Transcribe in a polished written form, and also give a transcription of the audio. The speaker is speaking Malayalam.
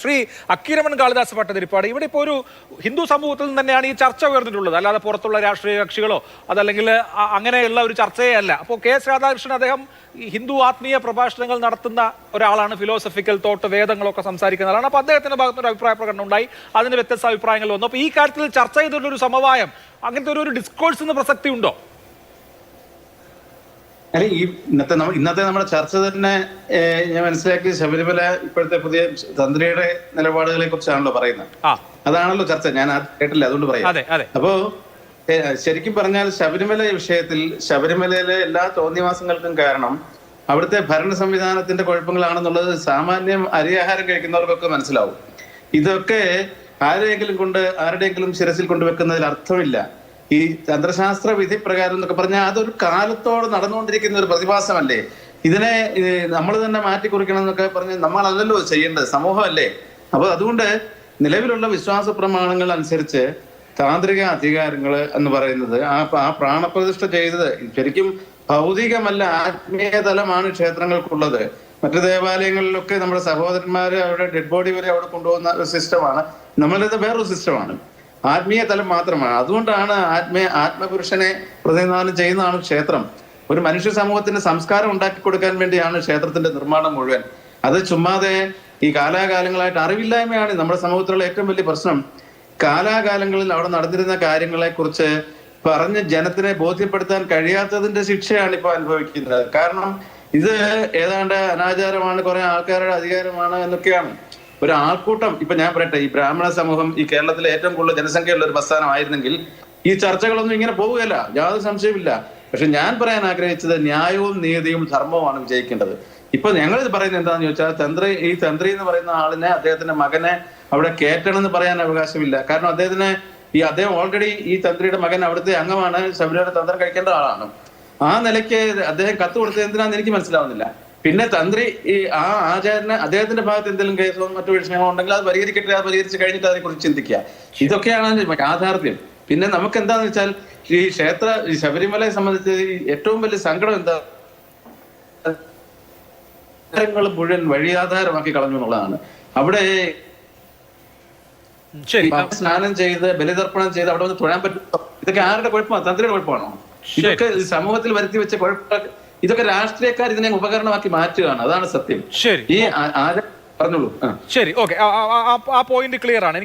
ശ്രീ അക്കീരമൺ കാളിദാസ് ഭട്ടതിരിപ്പാട് ഇവിടെ ഇപ്പോൾ ഒരു ഹിന്ദു സമൂഹത്തിൽ തന്നെയാണ് ഈ ചർച്ച ഉയർന്നിട്ടുള്ളത്, അല്ലാതെ പുറത്തുള്ള രാഷ്ട്രീയ കക്ഷികളോ അതല്ലെങ്കിൽ അങ്ങനെയുള്ള ഒരു ചർച്ചയേ അല്ല. അപ്പോൾ കെ എസ് രാധാകൃഷ്ണൻ അദ്ദേഹം ഹിന്ദു ആത്മീയ പ്രഭാഷണങ്ങൾ നടത്തുന്ന ഒരാളാണ്, ഫിലോസഫിക്കൽ തോട്ട് വേദങ്ങളൊക്കെ സംസാരിക്കുന്ന ആളാണ്. അപ്പോൾ അദ്ദേഹത്തിന്റെ ഭാഗത്തൊരു അഭിപ്രായ പ്രകടനം ഉണ്ടായി, അതിന് വ്യത്യസ്ത അഭിപ്രായങ്ങൾ വന്നു. അപ്പോൾ ഈ കാര്യത്തിൽ ചർച്ച ചെയ്തിട്ടുള്ളൊരു സമവായം, അങ്ങനത്തെ ഒരു ഡിസ്കോഴ്സിന് പ്രസക്തി ഉണ്ടോ? അല്ല, ഇന്നത്തെ നമ്മുടെ ചർച്ച തന്നെ ഞാൻ മനസ്സിലാക്കി ശബരിമല ഇപ്പോഴത്തെ പുതിയ തന്ത്രിയുടെ നിലപാടുകളെ കുറിച്ചാണല്ലോ പറയുന്നത്. അതാണല്ലോ ചർച്ച. ഞാൻ കേട്ടില്ല, അതുകൊണ്ട് പറയാം. അപ്പോ ശരിക്കും പറഞ്ഞാൽ ശബരിമല വിഷയത്തിൽ ശബരിമലയിലെ എല്ലാ തോന്നിവാസങ്ങൾക്കും കാരണം അവിടുത്തെ ഭരണ സംവിധാനത്തിന്റെ കുഴപ്പങ്ങളാണെന്നുള്ളത് സാമാന്യം അരിയാഹാരം കഴിക്കുന്നവർക്കൊക്കെ മനസ്സിലാവും. ഇതൊക്കെ ആരുടെയെങ്കിലും ശിരസിൽ കൊണ്ടുവെക്കുന്നതിൽ അർത്ഥമില്ല. ഈ തന്ത്രശാസ്ത്ര വിധി പ്രകാരം എന്നൊക്കെ പറഞ്ഞാൽ അതൊരു കാലത്തോട് നടന്നുകൊണ്ടിരിക്കുന്ന ഒരു പ്രതിഭാസമല്ലേ. ഇതിനെ നമ്മൾ തന്നെ മാറ്റിക്കുറിക്കണം എന്നൊക്കെ പറഞ്ഞ് നമ്മളല്ലല്ലോ ചെയ്യേണ്ടത്, സമൂഹമല്ലേ. അപ്പൊ അതുകൊണ്ട് നിലവിലുള്ള വിശ്വാസ പ്രമാണങ്ങൾ അനുസരിച്ച് താന്ത്രിക അധികാരങ്ങൾ എന്ന് പറയുന്നത് ആ പ്രാണപ്രതിഷ്ഠ ചെയ്തത് ശരിക്കും ഭൗതികമല്ല, ആത്മീയ തലമാണ് ക്ഷേത്രങ്ങൾക്കുള്ളത്. മറ്റു ദേവാലയങ്ങളിലൊക്കെ നമ്മുടെ സഹോദരന്മാര് അവരുടെ ഡെഡ് ബോഡി വരെ അവിടെ കൊണ്ടുപോകുന്ന ഒരു സിസ്റ്റമാണ്. നമ്മളിത് വേറൊരു സിസ്റ്റമാണ്, ആത്മീയ തലം മാത്രമാണ്. അതുകൊണ്ടാണ് ആത്മപുരുഷനെ പ്രതിനിധാനം ചെയ്യുന്നതാണ് ക്ഷേത്രം. ഒരു മനുഷ്യ സമൂഹത്തിന് സംസ്കാരം ഉണ്ടാക്കി കൊടുക്കാൻ വേണ്ടിയാണ് ക്ഷേത്രത്തിന്റെ നിർമ്മാണം മുഴുവൻ. അത് ചുമ്മാതെ ഈ കാലാകാലങ്ങളായിട്ട് അറിവില്ലായ്മയാണ് നമ്മുടെ സമൂഹത്തിലുള്ള ഏറ്റവും വലിയ പ്രശ്നം. കാലാകാലങ്ങളിൽ അവിടെ നടന്നിരുന്ന കാര്യങ്ങളെ കുറിച്ച് പറഞ്ഞ് ജനത്തിനെ ബോധ്യപ്പെടുത്താൻ കഴിയാത്തതിന്റെ ശിക്ഷയാണ് ഇപ്പൊ അനുഭവിക്കുന്നത്. കാരണം ഇത് ഏതാണ്ട് അനാചാരമാണ്, കുറെ ആൾക്കാരുടെ അധികാരമാണ് എന്നൊക്കെയാണ്. ഒരു ആൾക്കൂട്ടം, ഇപ്പൊ ഞാൻ പറയട്ടെ, ഈ ബ്രാഹ്മണ സമൂഹം ഈ കേരളത്തിലെ ഏറ്റവും കൂടുതൽ ജനസംഖ്യയുള്ള ഒരു പ്രസ്ഥാനമായിരുന്നെങ്കിൽ ഈ ചർച്ചകളൊന്നും ഇങ്ങനെ പോവുകയല്ല, യാതൊരു സംശയമില്ല. പക്ഷെ ഞാൻ പറയാൻ ആഗ്രഹിച്ചത് ന്യായവും നീതിയും ധർമ്മവുമാണ് വിജയിക്കേണ്ടത്. ഇപ്പൊ ഞങ്ങളിത് പറയുന്നത് എന്താണെന്ന് ചോദിച്ചാൽ, ഈ തന്ത്രി എന്ന് പറയുന്ന ആളിനെ, അദ്ദേഹത്തിന്റെ മകനെ അവിടെ കയറ്റണം എന്ന് പറയാൻ അവകാശമില്ല. കാരണം അദ്ദേഹം ഓൾറെഡി ഈ തന്ത്രിയുടെ മകൻ അവിടുത്തെ അംഗമാണ്, ശബരിമല തന്ത്രം കഴിക്കേണ്ട ആളാണ്. ആ നിലയ്ക്ക് അദ്ദേഹം കത്ത് കൊടുത്തത് എന്തിനാന്ന് എനിക്ക് മനസ്സിലാവുന്നില്ല. പിന്നെ തന്ത്രി ആ ആചാര്യന് അദ്ദേഹത്തിന്റെ ഭാഗത്ത് എന്തെങ്കിലും കേസോ മറ്റു വിഷയങ്ങളോ ഉണ്ടെങ്കിൽ അത് പരിഹരിക്കട്ടെ, അത് പരിഹരിച്ച് കഴിഞ്ഞിട്ട് അതിനെ കുറിച്ച് ചിന്തിക്കുക. ഇതൊക്കെയാണ് യാഥാർത്ഥ്യം. പിന്നെ നമുക്ക് എന്താന്ന് വെച്ചാൽ ഈ ശബരിമലയെ സംബന്ധിച്ച് ഏറ്റവും വലിയ സങ്കടം എന്താ, മുഴുവൻ വഴിയാധാരമാക്കി കളഞ്ഞു എന്നുള്ളതാണ്. അവിടെ സ്നാനം ചെയ്ത് ബലിതർപ്പണം ചെയ്ത് അവിടെ വന്ന് തൊഴാൻ പറ്റും. ഇതൊക്കെ ആരുടെ കുഴപ്പമാണ്? തന്ത്രിയുടെ കുഴപ്പമാണോ? ഇതൊക്കെ സമൂഹത്തിൽ വരുത്തി വെച്ച കുഴപ്പം. ഇതൊക്കെ രാഷ്ട്രീയക്കാർ ഇതിനെ ഉപകരണമാക്കി മാറ്റുകയാണ്. അതാണ് സത്യം. ശരി, ഈ പറഞ്ഞോളൂ. ശരി, ഓക്കെ, ആ പോയിന്റ് ക്ലിയർ ആണ്.